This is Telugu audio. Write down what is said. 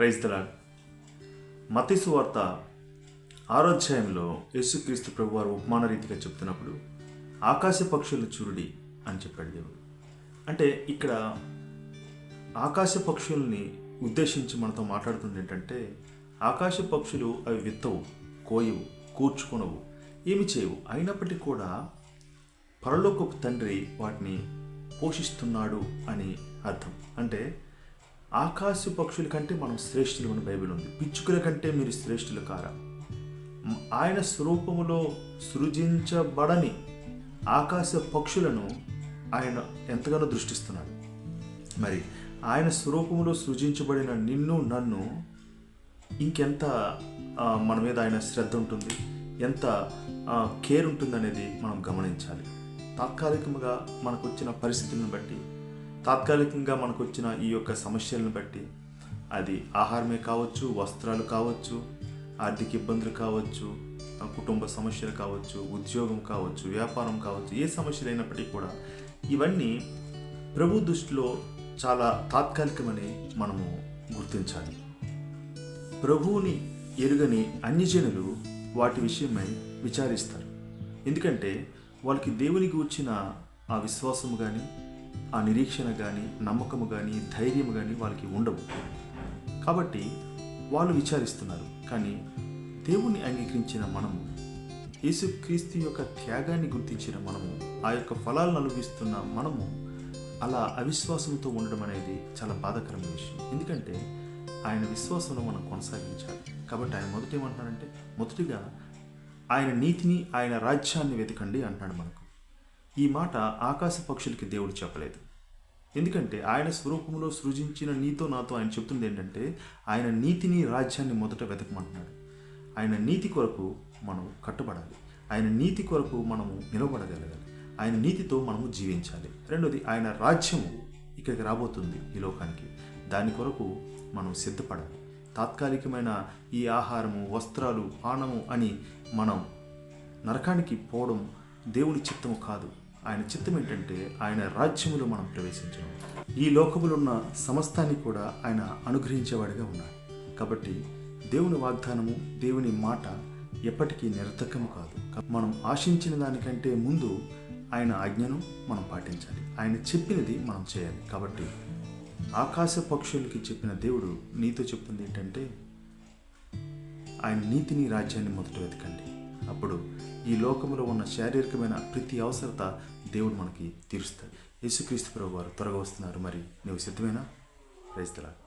Praise the lord. మత్తయి సువార్త 6వ అధ్యాయంలో యేసుక్రీస్తు ప్రభువారు ఉపమాన రీతిగా చెప్తున్నప్పుడు ఆకాశ పక్షులను చూరుడి అని చెప్పాడు దేవుడు. అంటే ఇక్కడ ఆకాశ పక్షుల్ని ఉద్దేశించి మనతో మాట్లాడుతుంది ఏంటంటే, ఆకాశ పక్షులు అవి విత్తవు, కోయవు, కూర్చుకొనవు, ఏమి చేయవు, అయినప్పటికీ కూడా పరలోకపు తండ్రి వాటిని పోషిస్తున్నాడు అని అర్థం. అంటే ఆకాశ పక్షుల కంటే మనం శ్రేష్ఠులు అని బైబిల్ ఉంది. పిచ్చుకల కంటే మీరు శ్రేష్ఠులు కారా? ఆయన స్వరూపములో సృజించబడని ఆకాశ పక్షులను ఆయన ఎంతగానో దృష్టిస్తున్నాడు. మరి ఆయన స్వరూపములో సృజించబడిన నిన్ను నన్ను ఇంకెంత మన మీద ఆయన శ్రద్ధ ఉంటుంది, ఎంత కేర్ ఉంటుందనేది మనం గమనించాలి. తాత్కాలికంగా మనకు వచ్చిన పరిస్థితులను బట్టి, తాత్కాలికంగా మనకు వచ్చిన ఈ యొక్క సమస్యలను బట్టి, అది ఆహారమే కావచ్చు, వస్త్రాలు కావచ్చు, ఆర్థిక ఇబ్బందులు కావచ్చు, కుటుంబ సమస్యలు కావచ్చు, ఉద్యోగం కావచ్చు, వ్యాపారం కావచ్చు, ఏ సమస్యలు అయినప్పటికీ కూడా ఇవన్నీ ప్రభు దృష్టిలో చాలా తాత్కాలికమని మనము గుర్తించాలి. ప్రభువుని ఎరుగని అన్యజనులు వాటి విషయమై విచారిస్తారు. ఎందుకంటే వాళ్ళకి దేవునికి వచ్చిన ఆ విశ్వాసము కానీ, ఆ నిరీక్షణ కానీ, నమ్మకము కానీ, ధైర్యము కానీ వాళ్ళకి ఉండవు. కాబట్టి వాళ్ళు విచారిస్తున్నారు. కానీ దేవుణ్ణి అంగీకరించిన మనము, యేసుక్రీస్తు యొక్క త్యాగాన్ని గుర్తించిన మనము, ఆ యొక్క ఫలాలను అనుభవిస్తున్న మనము అలా అవిశ్వాసంతో ఉండడం అనేది చాలా బాధాకరమైన విషయం. ఎందుకంటే ఆయన విశ్వాసంలో మనం కొనసాగించాలి. కాబట్టి ఆయన మొదట ఏమంటున్నాడంటే, మొదటిగా ఆయన నీతిని, ఆయన రాజ్యాన్ని వెతకండి అంటున్నాడు మనకు. ఈ మాట ఆకాశ పక్షులకి దేవుడు చెప్పలేదు. ఎందుకంటే ఆయన స్వరూపంలో సృజించిన నీతో నాతో ఆయన చెప్తుంది ఏంటంటే, ఆయన నీతిని, రాజ్యాన్ని మొదట వెతకమంటున్నాడు. ఆయన నీతి కొరకు మనం కట్టుబడాలి. ఆయన నీతి కొరకు మనము నిలబడగలగాలి. ఆయన నీతితో మనము జీవించాలి. రెండోది, ఆయన రాజ్యము ఇక్కడికి రాబోతుంది ఈ లోకానికి. దాని కొరకు మనం సిద్ధపడాలి. తాత్కాలికమైన ఈ ఆహారము, వస్త్రాలు, పానము అని మనం నరకానికి పోవడం దేవుని చిత్తము కాదు. ఆయన చిత్తం ఏంటంటే ఆయన రాజ్యములో మనం ప్రవేశించడం. ఈ లోకములో ఉన్న సమస్తాన్ని కూడా ఆయన అనుగ్రహించేవాడిగా ఉన్నాడు. కాబట్టి దేవుని వాగ్దానము, దేవుని మాట ఎప్పటికీ నిరర్థకము కాదు. మనం ఆశించిన దానికంటే ముందు ఆయన ఆజ్ఞను మనం పాటించాలి. ఆయన చెప్పినది మనం చేయాలి. కాబట్టి ఆకాశ పక్షులకి చెప్పిన దేవుడు నీతో చెప్తుంది ఏంటంటే, ఆయన నీతిని, రాజ్యాన్ని మొదట వెతకండి. అప్పుడు ఈ లోకంలో ఉన్న శారీరకమైన ప్రతి అవసరత దేవుడు మనకి తీరుస్తాడు. యేసుక్రీస్తు ప్రభువు వారు త్వరగా వస్తున్నారు. మరి నువ్వు సిద్ధమేనా? Praise the lord.